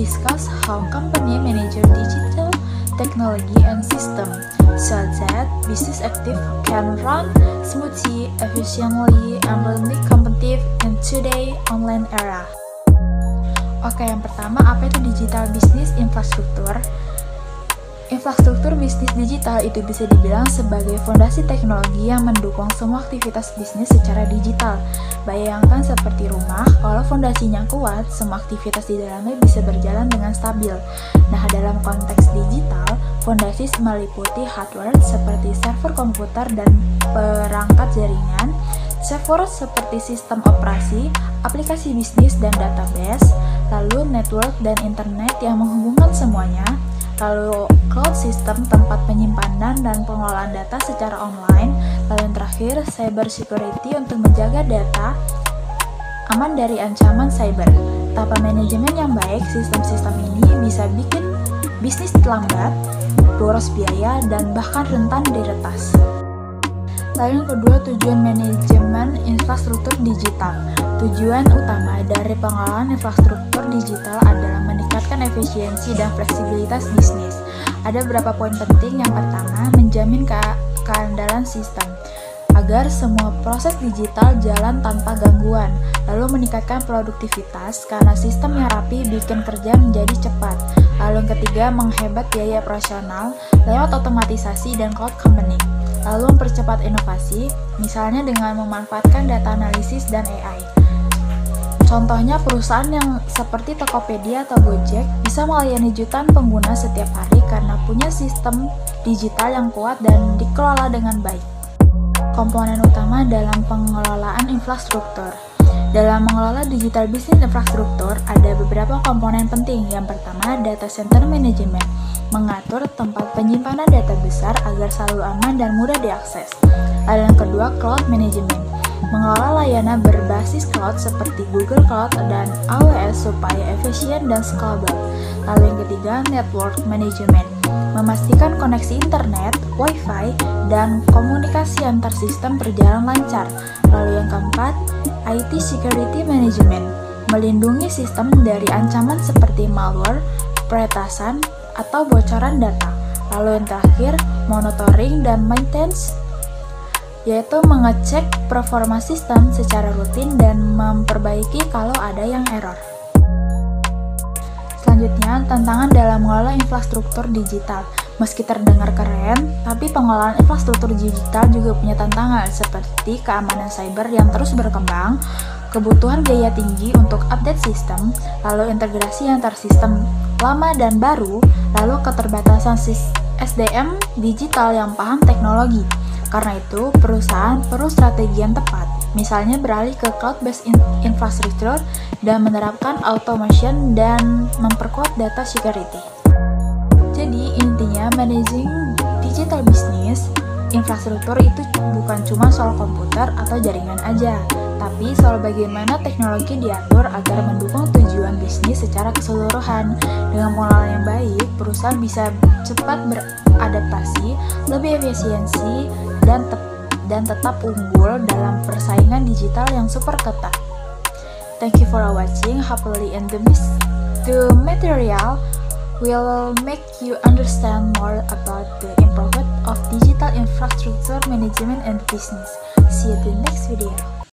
discuss how company manage digital technology and system so that business active can run smoothly, efficiently, and remain competitive in today's online era. Oke, yang pertama, apa itu digital business infrastruktur? Infrastruktur bisnis digital itu bisa dibilang sebagai fondasi teknologi yang mendukung semua aktivitas bisnis secara digital. Bayangkan seperti rumah, kalau fondasinya kuat, semua aktivitas di dalamnya bisa berjalan dengan stabil. Nah, dalam konteks digital, fondasi meliputi hardware seperti server komputer dan perangkat jaringan, software seperti sistem operasi, aplikasi bisnis dan database, lalu network dan internet yang menghubungkan semuanya, lalu cloud system tempat penyimpanan dan pengelolaan data secara online, lalu yang terakhir cyber security untuk menjaga data aman dari ancaman cyber. Tanpa manajemen yang baik, sistem-sistem ini bisa bikin bisnis lambat, boros biaya, dan bahkan rentan diretas. Lalu yang kedua, tujuan manajemen infrastruktur digital. Tujuan utama dari pengelolaan infrastruktur digital adalah meningkatkan efisiensi dan fleksibilitas bisnis. Ada beberapa poin penting. Yang pertama, menjamin keandalan sistem agar semua proses digital jalan tanpa gangguan, lalu meningkatkan produktivitas karena sistem yang rapi bikin kerja menjadi cepat. Lalu yang ketiga, menghemat biaya operasional lewat otomatisasi dan cloud computing. Lalu mempercepat inovasi, misalnya dengan memanfaatkan data analisis dan AI. Contohnya, perusahaan yang seperti Tokopedia atau Gojek bisa melayani jutaan pengguna setiap hari karena punya sistem digital yang kuat dan dikelola dengan baik. Komponen utama dalam pengelolaan infrastruktur. Dalam mengelola digital business infrastruktur, ada beberapa komponen penting. Yang pertama, data center management, mengatur tempat penyimpanan data besar agar selalu aman dan mudah diakses. Lalu yang kedua, cloud management, mengelola layanan berbasis cloud seperti Google Cloud dan AWS supaya efisien dan scalable. Lalu yang ketiga, network management, memastikan koneksi internet, wifi, dan komunikasi antar sistem berjalan lancar. Lalu yang keempat, IT security management, melindungi sistem dari ancaman seperti malware, peretasan, atau bocoran data. Lalu yang terakhir, monitoring dan maintenance, yaitu mengecek performa sistem secara rutin dan memperbaiki kalau ada yang error. Selanjutnya, tantangan dalam mengelola infrastruktur digital. Meski terdengar keren, tapi pengelolaan infrastruktur digital juga punya tantangan seperti keamanan cyber yang terus berkembang, kebutuhan biaya tinggi untuk update sistem, lalu integrasi antar sistem lama dan baru, lalu keterbatasan SDM digital yang paham teknologi. Karena itu, perusahaan perlu strategi yang tepat, misalnya beralih ke cloud-based infrastructure dan menerapkan automation dan memperkuat data security. Jadi, intinya managing digital business infrastruktur itu bukan cuma soal komputer atau jaringan aja, tapi soal bagaimana teknologi diatur agar mendukung tujuan bisnis secara keseluruhan. Dengan pengelolaan yang baik, perusahaan bisa cepat beradaptasi, lebih efisiensi, dan tetap unggul dalam persaingan digital yang super ketat. Thank you for watching. Hopefully the material will make you understand more about the improvement of digital infrastructure management and business. See you in the next video.